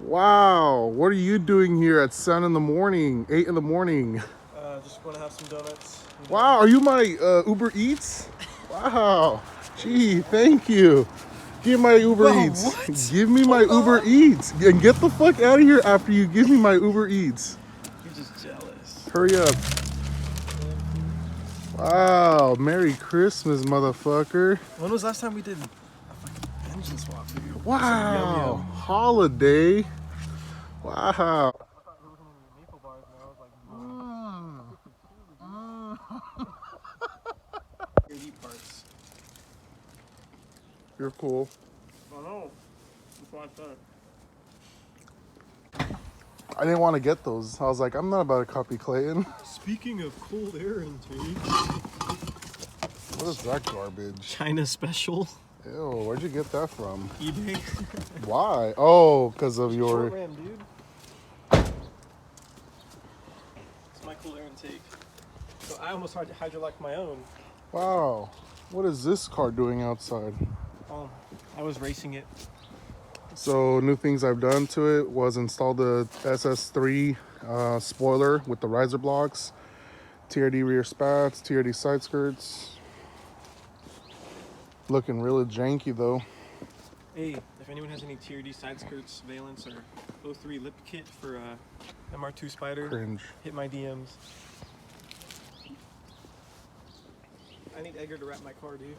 Wow, what are you doing here at 7 in the morning, 8 in the morning? Just want to have some donuts. Wow, are you my Uber Eats? Wow, gee, thank you. Give me my Uber Whoa, Eats. what? Give me my Hold Uber on. Eats. And get the fuck out of here after you give me my Uber Eats. You're just jealous. Hurry up. Wow, Merry Christmas, motherfucker. When was the last time we did a fucking engine swap for you? Wow, holiday. Wow. Parts. You're cool. I know. That's why I said. I didn't want to get those. I was like, I'm not about to copy Clayton. Speaking of cold air intake. What is that garbage? China special. Ew, where'd you get that from? eBay. Why? Oh, because of your... Short ram, dude. It's my cool air intake. So I almost hydroliked my own. Wow. What is this car doing outside? I was racing it. So new things I've done to it was install the SS3 spoiler with the riser blocks, TRD rear spats, TRD side skirts. Looking really janky though. Hey, if anyone has any TRD side skirts, valence, or 03 lip kit for MR2 Spider, Cringe. hit my DMs. I need Edgar to wrap my car, dude.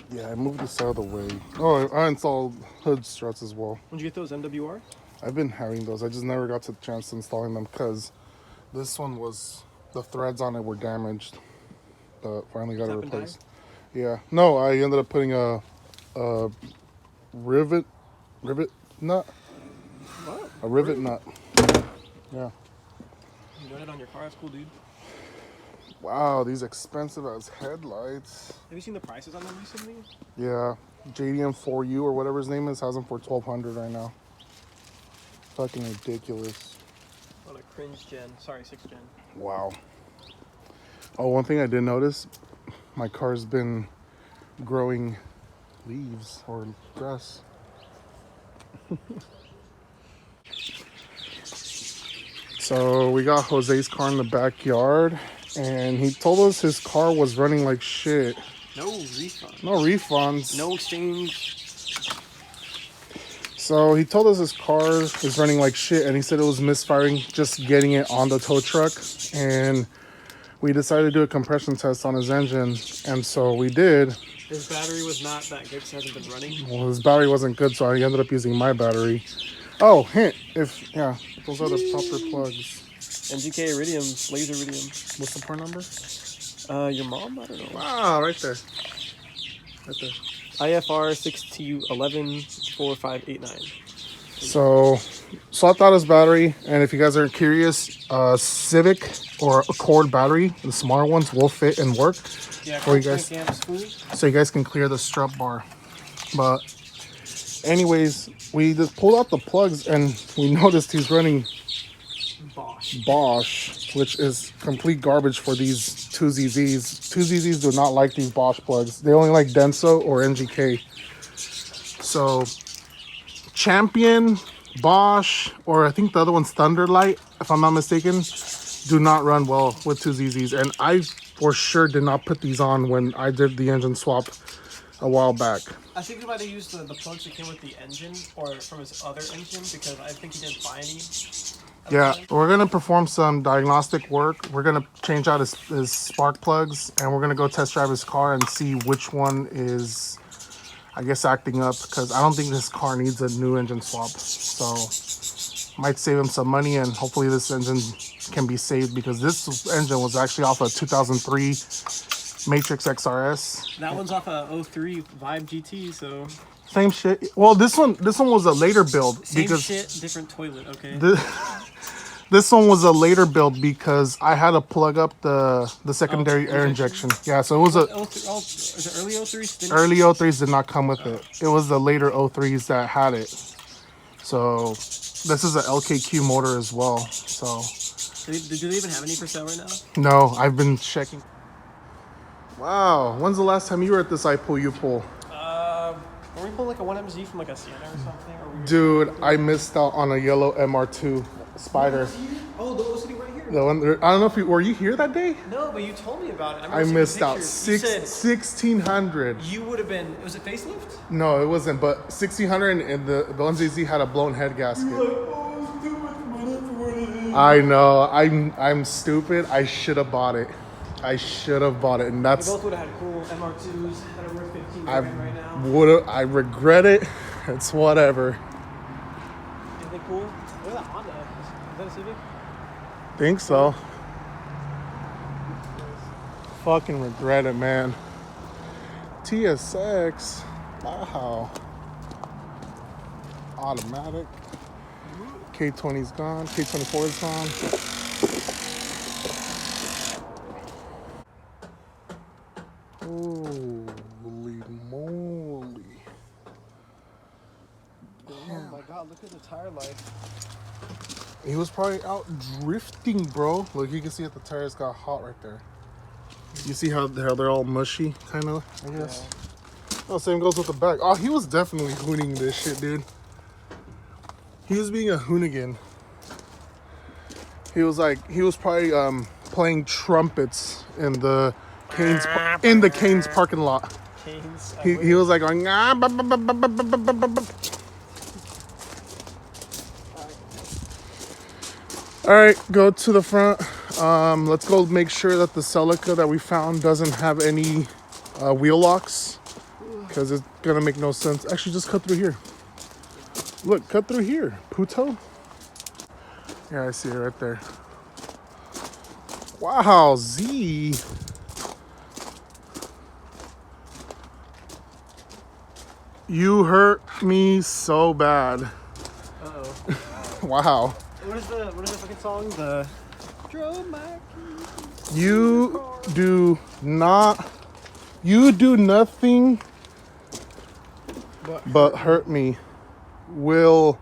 Yeah, I moved this out of the way. Oh, I installed hood struts as well. When'd you get those, MWR? I've been having those. I just never got to the chance to installing them because this one was, the threads on it were damaged. But finally got it replaced. Yeah. No, I ended up putting a rivet nut. What? A rivet nut. Yeah. You got it on your car? That's cool, dude. Wow, these expensive as headlights. Have you seen the prices on them recently? Yeah. JDM4U or whatever his name is has them for $1,200 right now. Fucking ridiculous. On a cringe gen. Sorry, 6th gen. Wow. Oh, one thing I did notice, my car's been growing leaves or grass. So we got Jose's car in the backyard and he told us his car was running like shit. No refunds. No refunds. No exchange. So he told us his car is running like shit and he said it was misfiring just getting it on the tow truck. And we decided to do a compression test on his engine. And so we did. His battery was not that good because it hasn't been running. Well, his battery wasn't good, so I ended up using my battery. Oh, hint. Yeah, those are the proper plugs. MGK Iridium, laser Iridium. What's the part number? Your mom? I don't know. Wow, right there. Right there. IFR 6T114589. So swapped out his battery, and if you guys are curious, Civic or Accord battery, the smaller ones will fit and work. Yeah, for you guys, so you guys can clear the strut bar. But anyways, we just pulled out the plugs and we noticed he's running Bosch, which is complete garbage for these 2ZZs. 2ZZs do not like these Bosch plugs. They only like Denso or NGK. So Champion, Bosch, or I think the other one's Thunderlight, if I'm not mistaken, do not run well with 2ZZs. And I for sure did not put these on when I did the engine swap a while back. I think we might have used the plugs that came with the engine or from his other engine because I think he didn't buy any. Yeah, we're going to perform some diagnostic work. We're going to change out his spark plugs and we're going to go test drive his car and see which one is, I guess, acting up, because I don't think this car needs a new engine swap. So might save him some money and hopefully this engine can be saved, because this engine was actually off a 2003 Matrix XRS. That one's off a 03 Vibe GT, so same shit. Well, this one was a later build. Same because shit, different toilet. Okay. This one was a later build because I had to plug up the secondary air injection. Yeah, so it was is it early 03s? Early 03s did not come with it. It was the later 03s that had it. So this is an LKQ motor as well. So do they even have any for sale right now? No, I've been checking. Wow, when's the last time you were at this iPool U-Pool? Weren't pull like a 1MZ from like a Sienna or something? Or were you Dude, I missed out on a yellow MR2 Spider. Oh, those sitting right here. The one, I don't know if you were you here that day? No, but you told me about it. I missed out. You said 1600. you would have been. Was it facelift? No, it wasn't. But 1600 and the MZZ had a blown head gasket. Oh, too much money for what it is. I know. I'm stupid. I should have bought it. I should have bought it, and We that's. both would have had cool MR2s that are worth 15 I grand right now. would. I regret it. It's whatever. Is they cool? Look at that Honda. Is that a Civic? Think so. Fucking regret it, man. TSX. Wow. Automatic. K20's gone. K24 is gone. Holy moly. Oh my god, look at the tire life. He was probably out drifting, bro. Look, you can see that the tires got hot right there. You see how they're all mushy, kind of, I guess? Yeah. Oh, same goes with the back. Oh, he was definitely hooning this shit, dude. He was being a hoonigan. He was probably playing trumpets in the Cane's parking lot. Canes. He was like going, All right, go to the front. Let's go make sure that the Celica that we found doesn't have any wheel locks, because it's gonna make no sense. Actually, just cut through here. Look, cut through here, puto. Yeah, I see it right there. Wow, Z. You hurt me so bad. Uh-oh. Wow. What is the fucking song? The drove my keys. You do nothing but hurt me. Will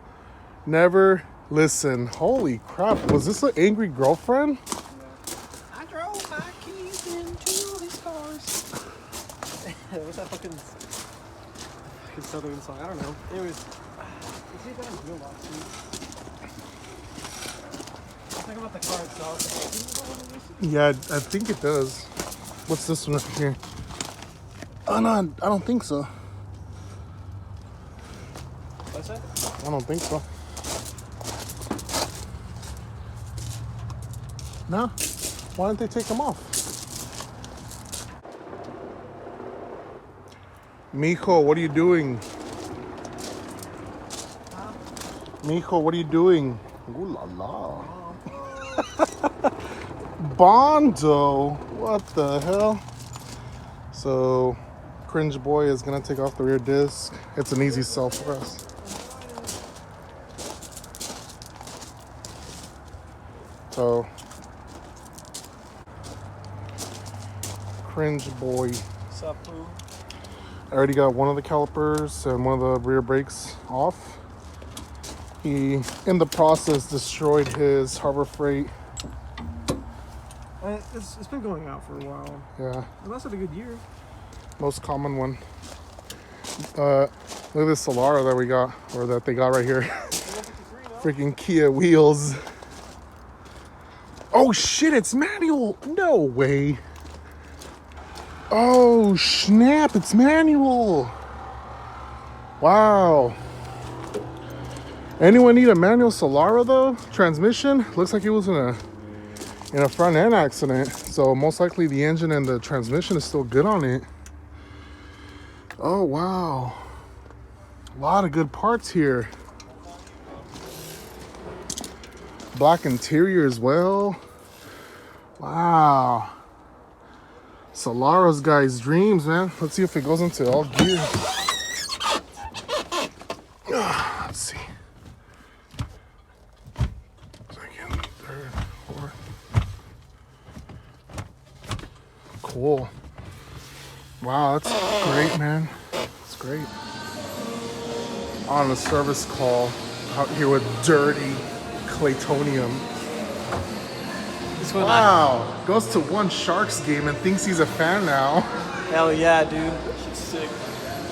never listen. Holy crap, was this an angry girlfriend? I drove my keys into his cars. What's that fucking southern song? I don't know. Anyways, let's see if that has wheel locks, dude. Talk about the car itself. Yeah, I think it does. What's this one right here? Oh no, I don't think so. What's that? I don't think so. No? Why don't they take them off? Mijo, what are you doing? Huh? Mijo, what are you doing? Ooh la la. Bondo, what the hell? So, Cringe Boy is gonna take off the rear disc. It's an easy sell for us. So, Cringe Boy. What's up, boo? I already got one of the calipers and one of the rear brakes off. He, in the process, destroyed his Harbor Freight. It's been going out for a while. Yeah, It lasted a good year. most common one. Look at this Solara that we got, or that they got right here. Freaking Kia wheels. Oh shit, it's manual. No way. Oh snap, it's manual. Wow. Anyone need a manual Solara though? Transmission? Looks like it was in a front end accident. So most likely the engine and the transmission is still good on it. Oh wow. A lot of good parts here. Black interior as well. Wow. Solara's guy's dreams, man. Let's see if it goes into all gear. Let's see. Second, third, fourth. Cool. Wow, that's great, man. That's great. On a service call out here with dirty Claytonium. This one, Wow, goes to one Sharks game and thinks he's a fan now. hell yeah, dude. Shit's sick.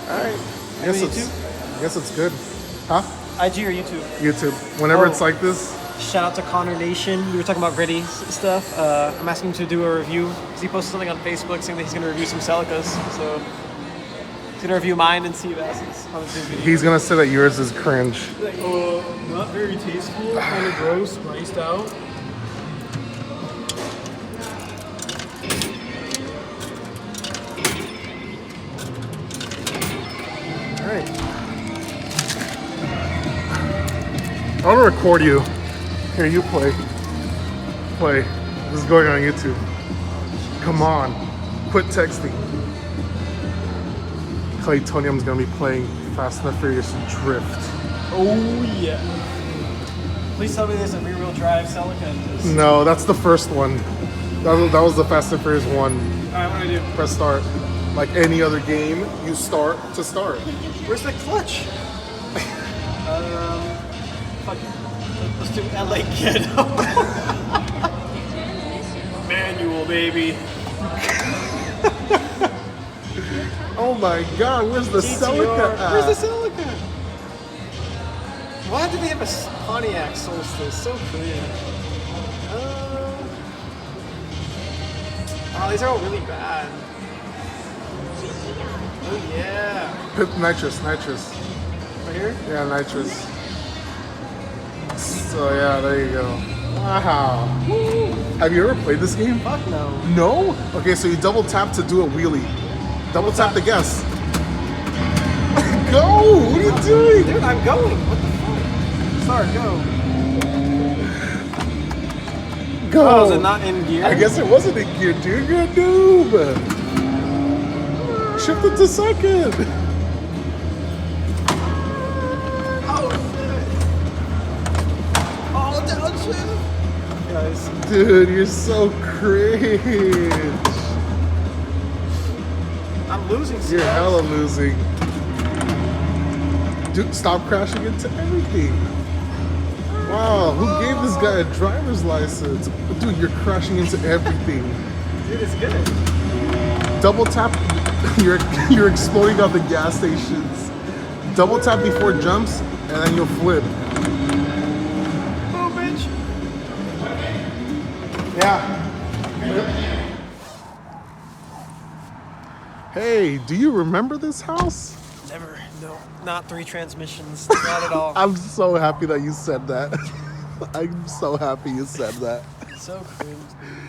All right, I guess You it's. YouTube? I guess it's good. Huh? IG or YouTube? YouTube. Whenever Oh. it's like this. Shout out to Connor Nation. We were talking about gritty stuff. I'm asking him to do a review because he posted something on Facebook saying that he's going to review some Celicas. So he's going to review mine and see that's on his video. He's gonna say that yours is cringe. Not very tasteful, kind of gross, priced out. All right. I want to record you. Here, you play. Play. This is going on YouTube. Come on. Quit texting. Claytonium's gonna be playing Fast and the Furious Drift. Oh yeah. Please tell me there's a rear-wheel drive Celica in this. No, that's the first one. That was the Fast and Furious 1. Alright, what do I do? Press start. Like any other game, you start to start. Where's the clutch? Fuck it. Let's do LA Kid. Manual, baby. Oh my god, where's the Celica at? Where's the Celica? Why do they have a Pontiac Solstice? So clear. Oh, these are all really bad. Oh yeah. Nitrous. Right here? Yeah, Nitrous. So yeah, there you go. Wow. Woo. Have you ever played this game? Fuck no. No? Okay, so you double tap to do a wheelie. Double tap the gas. Go! What are you doing? Dude, I'm going. What the fuck? Start, go. Go! Oh, is it not in gear? I guess it wasn't in gear, dude. You're a noob. Shift it to second. Oh, shit. Oh, downshift. Guys. Dude, you're so cringe. I'm losing. You're hella losing. Dude, stop crashing into everything. Wow, who gave this guy a driver's license? Dude, you're crashing into everything. Dude, it's good. Double tap. You're exploding out the gas stations. Double tap before jumps, and then you'll flip. Oh, bitch. Yeah. Hey, do you remember this house? Never. No. Not 3 transmissions. Not at all. I'm so happy that you said that. I'm so happy you said that. So cringe.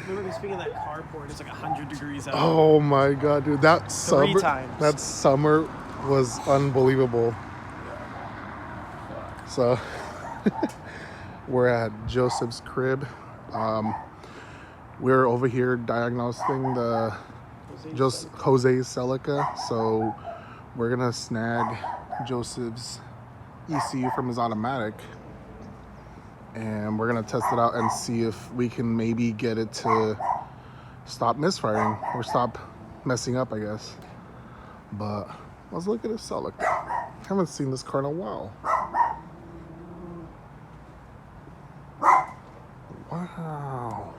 Remember me speaking of that carport? It's like 100 degrees out. Oh my god, dude. That 3 summer, times. that summer was unbelievable. So we're at Joseph's crib. We're over here diagnosing the Jose's Celica. So we're gonna snag Joseph's ECU from his automatic, and we're gonna test it out and see if we can maybe get it to stop misfiring or stop messing up, I guess. But let's look at his Celica. Haven't seen this car in a while. Wow.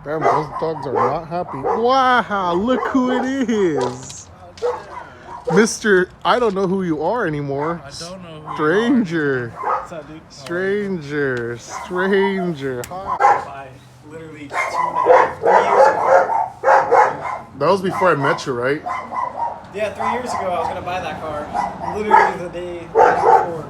Damn, those dogs are not happy. Wow, look who it is. Mr. I don't know who you are anymore. I don't know who Stranger. What's up, dude? Stranger. Hi. By literally 2.5, 3 years ago. That was before I met you, right? Yeah, 3 years ago I was gonna buy that car. Literally the day before.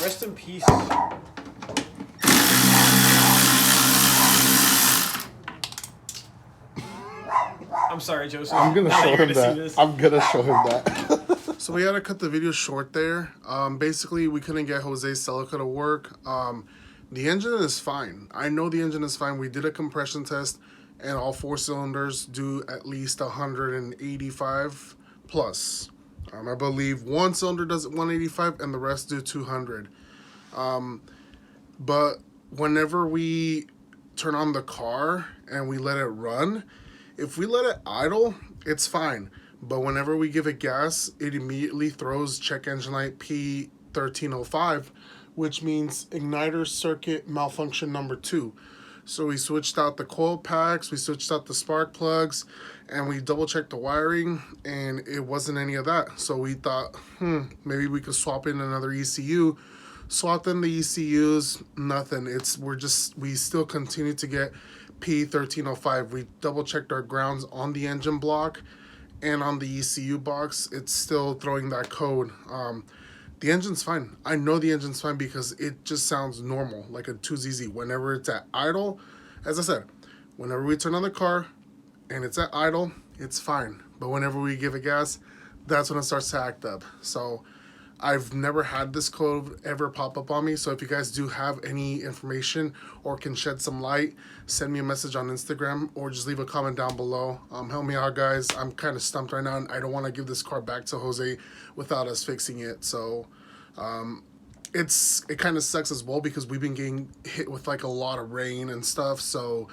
Rest in peace. I'm sorry, Joseph. I'm gonna Now show you're him gonna see that. this. I'm gonna show him that. So we had to cut the video short there. Basically, we couldn't get Jose's Celica to work. The engine is fine. I know the engine is fine. We did a compression test, and all 4 cylinders do at least 185 plus. I believe 1 cylinder does 185, and the rest do 200. but whenever we turn on the car and we let it run, if we let it idle, it's fine. But whenever we give it gas, it immediately throws check engine light P1305, which means igniter circuit malfunction number 2. So we switched out the coil packs, we switched out the spark plugs, and we double checked the wiring, and it wasn't any of that. So we thought, maybe we could swap in another ECU. Swapped in the ECUs, nothing. We still continue to get P1305. We double checked our grounds on the engine block and on the ECU box. It's still throwing that code. The engine's fine. I know the engine's fine because it just sounds normal, like a 2ZZ. Whenever it's at idle, as I said, whenever we turn on the car and it's at idle, it's fine. But whenever we give it gas, that's when it starts to act up. So I've never had this code ever pop up on me. So if you guys do have any information or can shed some light, send me a message on Instagram or just leave a comment down below. Help me out, guys. I'm kind of stumped right now, and I don't want to give this car back to Jose without us fixing it. So it kind of sucks as well because we've been getting hit with like a lot of rain and stuff. So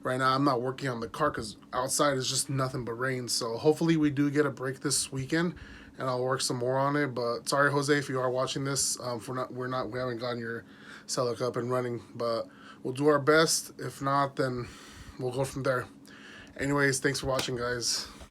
right now I'm not working on the car because outside is just nothing but rain. So hopefully we do get a break this weekend, and I'll work some more on it. But sorry, Jose, if you are watching this, we haven't gotten your Celica up and running, but we'll do our best. If not, then we'll go from there. Anyways, thanks for watching, guys.